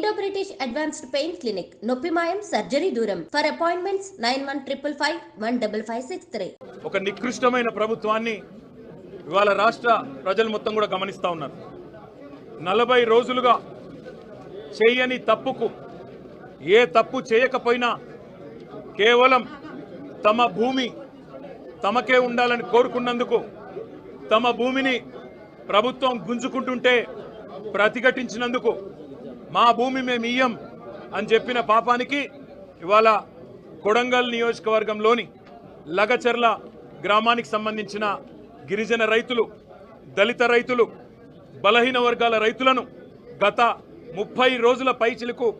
Indo British advanced pain clinic నొప్పిమాయం surgery దూరం for appointments 9155515563. ఒక నికృష్టమైన ప్రభుత్వాన్ని ఇవాళ రాష్ట్ర ప్రజలు మొత్తం కూడా గమనిస్తా ఉన్నారు. 40 రోజులుగా చేయని తప్పుకు ఏ తప్పు చేయకపోయినా కేవలం తమ భూమి తమకే ఉండాలని కోరుకున్నందుకు తమ భూమిని ప్రభుత్వం గుంజుకుంటుంటే ప్రతిఘటించినందుకు మా భూమి మేము ఇయ్యం అని చెప్పిన పాపానికి ఇవాళ కొడంగల్ నియోజకవర్గంలోని లగచర్ల గ్రామానికి సంబంధించిన గిరిజన రైతులు, దళిత రైతులు, బలహీన వర్గాల రైతులను గత 30 రోజుల పైచిలకు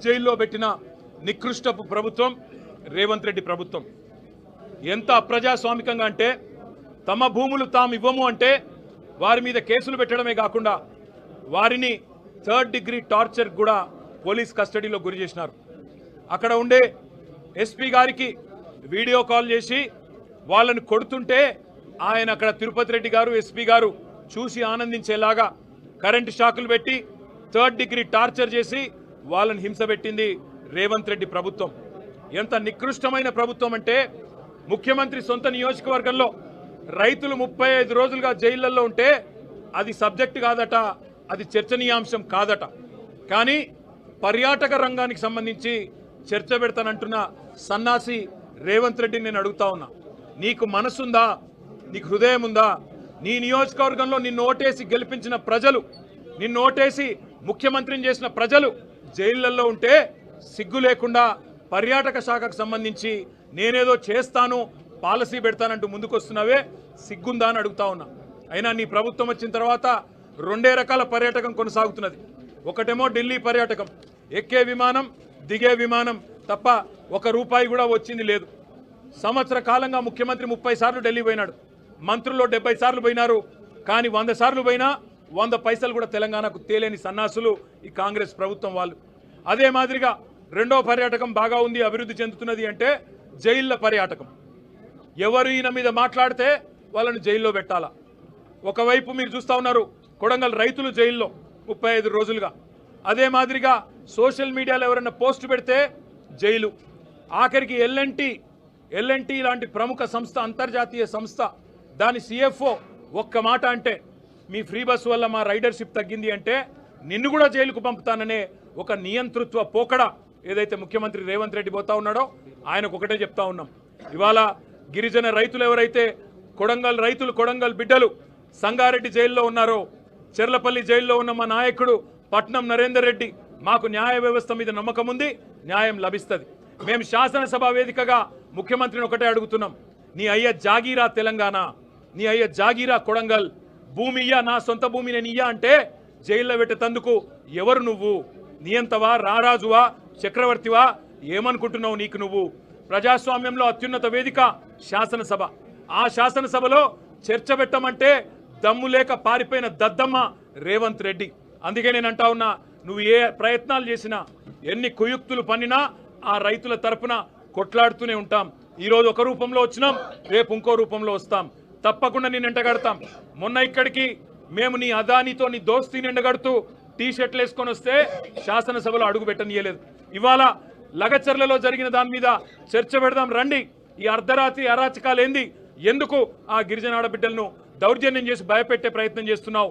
జైల్లో పెట్టిన నికృష్టపు ప్రభుత్వం రేవంత్ రెడ్డి ప్రభుత్వం. ఎంత అప్రజాస్వామికంగా అంటే తమ భూములు తాము ఇవ్వము అంటే వారి మీద కేసులు పెట్టడమే కాకుండా వారిని 3rd డిగ్రీ టార్చర్ కూడా పోలీస్ కస్టడీలో గురి చేసినారు. అక్కడ ఉండే ఎస్పీ గారికి వీడియో కాల్ చేసి వాళ్ళని కొడుతుంటే ఆయన అక్కడ తిరుపతి రెడ్డి గారు ఎస్పీ గారు చూసి ఆనందించేలాగా కరెంటు షాకులు పెట్టి 3rd డిగ్రీ టార్చర్ చేసి వాళ్ళని హింస పెట్టింది రేవంత్ రెడ్డి ప్రభుత్వం. ఎంత నికృష్టమైన ప్రభుత్వం అంటే ముఖ్యమంత్రి సొంత నియోజకవర్గంలో రైతులు 35 రోజులుగా జైళ్లలో ఉంటే అది సబ్జెక్ట్ కాదట, అది చర్చనీయాంశం కాదట. కానీ పర్యాటక రంగానికి సంబంధించి చర్చ పెడతానంటున్న సన్నాసి రేవంత్ రెడ్డిని నేను అడుగుతా ఉన్నా, నీకు మనసుందా? నీకు హృదయం ఉందా? నీ నియోజకవర్గంలో నిన్ను ఓటేసి గెలిపించిన ప్రజలు, నిన్ను ఓటేసి ముఖ్యమంత్రిని చేసిన ప్రజలు జైళ్లలో ఉంటే సిగ్గు లేకుండా పర్యాటక శాఖకు సంబంధించి నేనేదో చేస్తాను, పాలసీ పెడతానంటూ ముందుకొస్తున్నావే, సిగ్గుందా అని అడుగుతా ఉన్నా. అయినా నీ ప్రభుత్వం వచ్చిన తర్వాత 2 రకాల పర్యాటకం కొనసాగుతున్నది. ఒకటేమో ఢిల్లీ పర్యాటకం, ఎక్కే విమానం దిగే విమానం తప్ప 1 రూపాయి కూడా వచ్చింది లేదు. సంవత్సర కాలంగా ముఖ్యమంత్రి 30 సార్లు ఢిల్లీ పోయినాడు, మంత్రుల్లో 70 సార్లు పోయినారు. కానీ 100 సార్లు పోయినా 100 పైసలు కూడా తెలంగాణకు తేలేని సన్నాసులు ఈ కాంగ్రెస్ ప్రభుత్వం వాళ్ళు. అదే మాదిరిగా రెండో పర్యాటకం బాగా ఉంది, అభివృద్ధి చెందుతున్నది అంటే జైళ్ళ పర్యాటకం. ఎవరు ఈయన మీద మాట్లాడితే వాళ్ళని జైల్లో పెట్టాలా. ఒకవైపు మీరు చూస్తూ ఉన్నారు కొడంగల్ రైతులు జైల్లో 35 రోజులుగా. అదే మాదిరిగా సోషల్ మీడియాలో ఎవరైనా పోస్ట్ పెడితే జైలు. ఆఖరికి ఎల్ఎన్టీ లాంటి ప్రముఖ సంస్థ, అంతర్జాతీయ సంస్థ, దాని CFO ఒక్క మాట అంటే మీ ఫ్రీ బస్ వల్ల మా రైడర్షిప్ తగ్గింది అంటే నిన్ను కూడా జైలుకు పంపుతాననే ఒక నియంతృత్వ పోకడ ఏదైతే ముఖ్యమంత్రి రేవంత్ రెడ్డి పోతా ఉన్నాడో ఆయనకు ఒకటే చెప్తా ఉన్నాం. ఇవాళ గిరిజన రైతులు ఎవరైతే కొడంగల్ రైతులు, కొడంగల్ బిడ్డలు సంగారెడ్డి జైల్లో ఉన్నారో, చెర్లపల్లి జైల్లో ఉన్న మా నాయకుడు పట్నం నరేందర్ రెడ్డి, మాకు న్యాయ వ్యవస్థ మీద నమ్మకం ఉంది, న్యాయం లభిస్తుంది. మేము శాసనసభ వేదికగా ముఖ్యమంత్రిని ఒకటే అడుగుతున్నాం, నీ అయ్య జాగీరా తెలంగాణ, నీ అయ్య జాగీరా కొడంగల్, భూమి ఇయ్యా, నా సొంత భూమి నేను ఇయ్యా అంటే జైల్లో పెట్టేందుకు ఎవరు నువ్వు? నియంతవా, రారాజువా, చక్రవర్తివా? ఏమనుకుంటున్నావు నీకు నువ్వు? ప్రజాస్వామ్యంలో అత్యున్నత వేదిక శాసనసభ. ఆ శాసనసభలో చర్చ పెట్టమంటే దమ్ము లేక పారిపోయిన దద్దమ్మ రేవంత్ రెడ్డి. అందుకే నేను అంటా ఉన్నా, నువ్వు ఏ ప్రయత్నాలు చేసినా, ఎన్ని కుయుక్తులు పన్నినా ఆ రైతుల తరపున కొట్లాడుతూనే ఉంటాం. ఈరోజు ఒక రూపంలో వచ్చినాం, రేపు ఇంకో రూపంలో వస్తాం. తప్పకుండా నేను ఎండగడతాం. మొన్న ఇక్కడికి మేము నీ అదానితో నీ దోస్తీని ఎండగడుతూ టీషర్ట్లు వేసుకొని వస్తే శాసనసభలో అడుగు పెట్టనీయలేదు. ఇవాళ లగచర్లలో జరిగిన దాని మీద చర్చ పెడదాం రండి. ఈ అర్ధరాత్రి అరాచకాలు ఏంది? ఎందుకు ఆ గిరిజన ఆడబిడ్డలను దౌర్జన్యం చేసి భయపెట్టే ప్రయత్నం చేస్తున్నావు?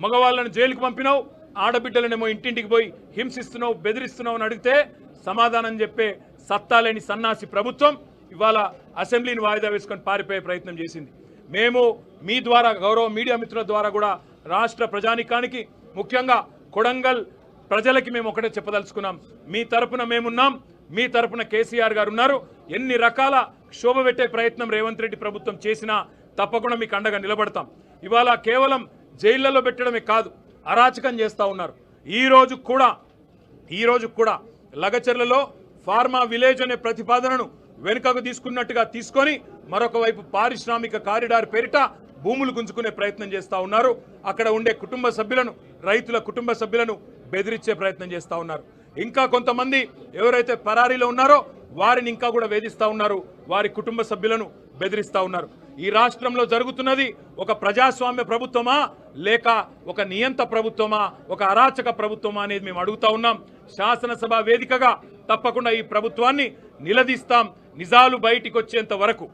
మగవాళ్ళను జైలుకు పంపినావు, ఆడబిడ్డలనేమో ఇంటింటికి పోయి హింసిస్తున్నావు, బెదిరిస్తున్నావు అని అడిగితే సమాధానం చెప్పే సత్తా లేని సన్నాసి ప్రభుత్వం ఇవాళ అసెంబ్లీని వాయిదా వేసుకొని పారిపోయే ప్రయత్నం చేసింది. మేము మీ ద్వారా, గౌరవ మీడియా మిత్రుల ద్వారా కూడా రాష్ట్ర ప్రజానికానికి, ముఖ్యంగా కొడంగల్ ప్రజలకి మేము ఒకటే చెప్పదలుచుకున్నాం, మీ తరపున మేమున్నాం, మీ తరపున కేసీఆర్ గారు ఉన్నారు. ఎన్ని రకాల క్షోభ పెట్టే ప్రయత్నం రేవంత్ రెడ్డి ప్రభుత్వం చేసినా తప్పకుండా మీకు అండగా నిలబడతాం. ఇవాళ కేవలం జైళ్లలో పెట్టడమే కాదు, అరాచకం చేస్తూ ఉన్నారు. ఈ రోజు కూడా లగచర్లలో ఫార్మా విలేజ్ అనే ప్రతిపాదనను వెనుకకు తీసుకున్నట్టుగా తీసుకొని మరొక వైపు పారిశ్రామిక కారిడార్ పేరిట భూములు గుంజుకునే ప్రయత్నం చేస్తూ ఉన్నారు. అక్కడ ఉండే కుటుంబ సభ్యులను, రైతుల కుటుంబ సభ్యులను బెదిరించే ప్రయత్నం చేస్తూ ఉన్నారు. ఇంకా కొంతమంది ఎవరైతే పరారీలో ఉన్నారో వారిని ఇంకా కూడా వేధిస్తూ ఉన్నారు, వారి కుటుంబ సభ్యులను బెదిరిస్తూ ఉన్నారు. ఈ రాష్ట్రంలో జరుగుతున్నది ఒక ప్రజాస్వామ్య ప్రభుత్వమా లేక ఒక నియంత ప్రభుత్వమా, ఒక అరాచక ప్రభుత్వమా అనేది మేము అడుగుతా ఉన్నాం. శాసనసభ వేదికగా తప్పకుండా ఈ ప్రభుత్వాన్ని నిలదీస్తాం నిజాలు బయటికి వచ్చేంత వరకు.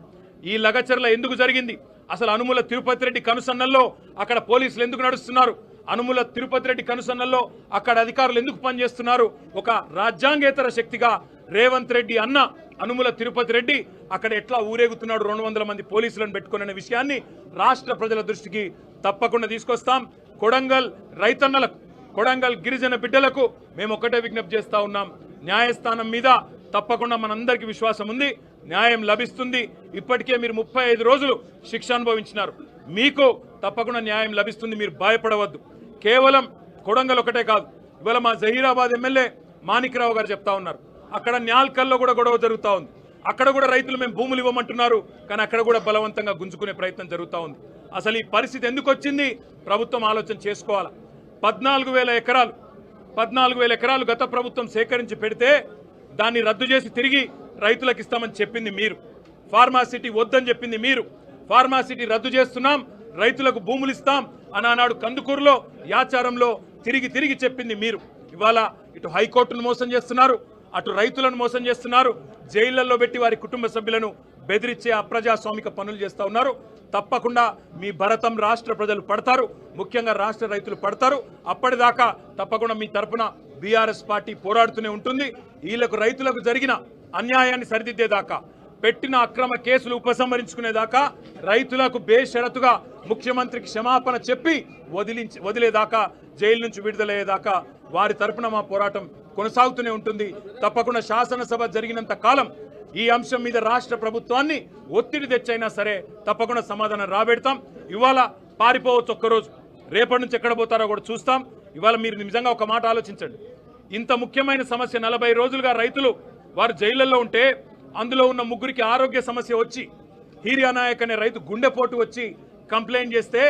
ఈ లగచర్ల ఎందుకు జరిగింది, అసలు అనుముల తిరుపతి రెడ్డి కనుసన్నల్లో అక్కడ పోలీసులు ఎందుకు నడుస్తున్నారు, అనుముల తిరుపతి రెడ్డి కనుసన్నల్లో అక్కడ అధికారులు ఎందుకు పనిచేస్తున్నారు, ఒక రాజ్యాంగేతర శక్తిగా రేవంత్ రెడ్డి అన్న అనుముల తిరుపతి రెడ్డి అక్కడ ఎట్లా ఊరేగుతున్నాడు 200 మంది పోలీసులను పెట్టుకునే విషయాన్ని రాష్ట్ర ప్రజల దృష్టికి తప్పకుండా తీసుకొస్తాం. కొడంగల్ రైతన్నలకు, కొడంగల్ గిరిజన బిడ్డలకు మేము ఒకటే విజ్ఞప్తి చేస్తా ఉన్నాం, న్యాయస్థానం మీద తప్పకుండా మనందరికీ విశ్వాసం ఉంది, న్యాయం లభిస్తుంది. ఇప్పటికే మీరు 35 రోజులు శిక్ష అనుభవించినారు, మీకు తప్పకుండా న్యాయం లభిస్తుంది, మీరు భయపడవద్దు. కేవలం కొడంగల్ ఒకటే కాదు, ఇవాళ మా జహీరాబాద్ ఎమ్మెల్యే మాణిక్రావు గారు చెప్తా ఉన్నారు, అక్కడ న్యాల్కల్లో కూడా గొడవ జరుగుతూ ఉంది, అక్కడ కూడా రైతులు మేము భూములు ఇవ్వమంటున్నారు, కానీ అక్కడ కూడా బలవంతంగా గుంజుకునే ప్రయత్నం జరుగుతూ ఉంది. అసలు ఈ పరిస్థితి ఎందుకు వచ్చింది ప్రభుత్వం ఆలోచన చేసుకోవాలి. 14,000 ఎకరాలు గత ప్రభుత్వం సేకరించి పెడితే దాన్ని రద్దు చేసి తిరిగి రైతులకు ఇస్తామని చెప్పింది మీరు, ఫార్మాసిటీ వద్దని చెప్పింది మీరు, ఫార్మాసిటీ రద్దు చేస్తున్నాం రైతులకు భూములు ఇస్తాం అని ఆనాడు కందుకూరులో యాచారంలో తిరిగి చెప్పింది మీరు. ఇవాళ ఇటు హైకోర్టును మోసం చేస్తున్నారు, అటు రైతులను మోసం చేస్తున్నారు, జైళ్లలో పెట్టి వారి కుటుంబ సభ్యులను బెదిరించే అప్రజాస్వామిక పనులు చేస్తూ ఉన్నారు. తప్పకుండా మీ భరతం రాష్ట్ర ప్రజలు పడతారు, ముఖ్యంగా రాష్ట్ర రైతులు పడతారు. అప్పటిదాకా తప్పకుండా మీ తరపున బీఆర్ఎస్ పార్టీ పోరాడుతూనే ఉంటుంది. వీళ్లకు రైతులకు జరిగిన అన్యాయాన్ని సరిదిద్దేదాకా, పెట్టిన అక్రమ కేసులు ఉపసంహరించుకునేదాకా, రైతులకు బేషరతుగా ముఖ్యమంత్రికి క్షమాపణ చెప్పి వదిలేదాకా, జైలు నుంచి విడుదలయ్యేదాకా వారి తరపున మా పోరాటం కొనసాగుతూనే ఉంటుంది. తప్పకుండా శాసనసభ జరిగినంత కాలం ఈ అంశం మీద రాష్ట్ర ప్రభుత్వాన్ని ఒత్తిడి తెచ్చైనా సరే తప్పకుండా సమాధానం రాబెడతాం. ఇవాళ పారిపోవచ్చు ఒక్కరోజు, రేపటి నుంచి ఎక్కడ పోతారో కూడా చూస్తాం. ఇవాళ మీరు నిజంగా ఒక మాట ఆలోచించండి, ఇంత ముఖ్యమైన సమస్య 40 రోజులుగా రైతులు వారు జైళ్లలో ఉంటే అందులో ఉన్న 3 ఆరోగ్య సమస్య వచ్చి హీరియానాయక్ అనే రైతు గుండెపోటు వచ్చి కంప్లైంట్ చేస్తే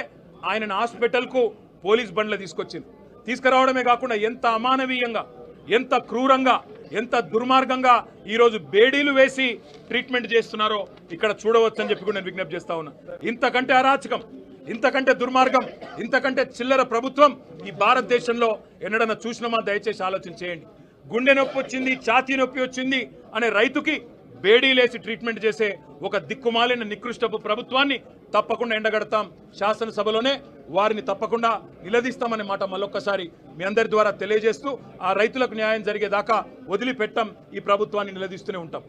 ఆయనను హాస్పిటల్కు పోలీస్ బండ్లు తీసుకురావడమే కాకుండా ఎంత అమానవీయంగా, ఎంత క్రూరంగా, ఎంత దుర్మార్గంగా ఈరోజు బేడీలు వేసి ట్రీట్మెంట్ చేస్తున్నారో ఇక్కడ చూడవచ్చని చెప్పి కూడా నేను విజ్ఞప్తి చేస్తా ఉన్నా. ఇంతకంటే అరాచకం, ఇంతకంటే దుర్మార్గం, ఇంతకంటే చిల్లర ప్రభుత్వం ఈ భారతదేశంలో ఎన్నడన్నా చూసినామా? దయచేసి ఆలోచన చేయండి. గుండె నొప్పి వచ్చింది, ఛాతీ నొప్పి వచ్చింది అనే రైతుకి బేడీలేసి ట్రీట్మెంట్ చేసే ఒక దిక్కుమాలిన నికృష్టపు ప్రభుత్వాన్ని తప్పకుండా ఎండగడతాం. శాసనసభలోనే వారిని తప్పకుండా నిలదీస్తామనే మాట మళ్ళొక్కసారి మీ అందరి ద్వారా తెలియజేస్తూ, ఆ రైతులకు న్యాయం జరిగేదాకా వదిలిపెట్టాం, ఈ ప్రభుత్వాన్ని నిలదీస్తూనే ఉంటాం.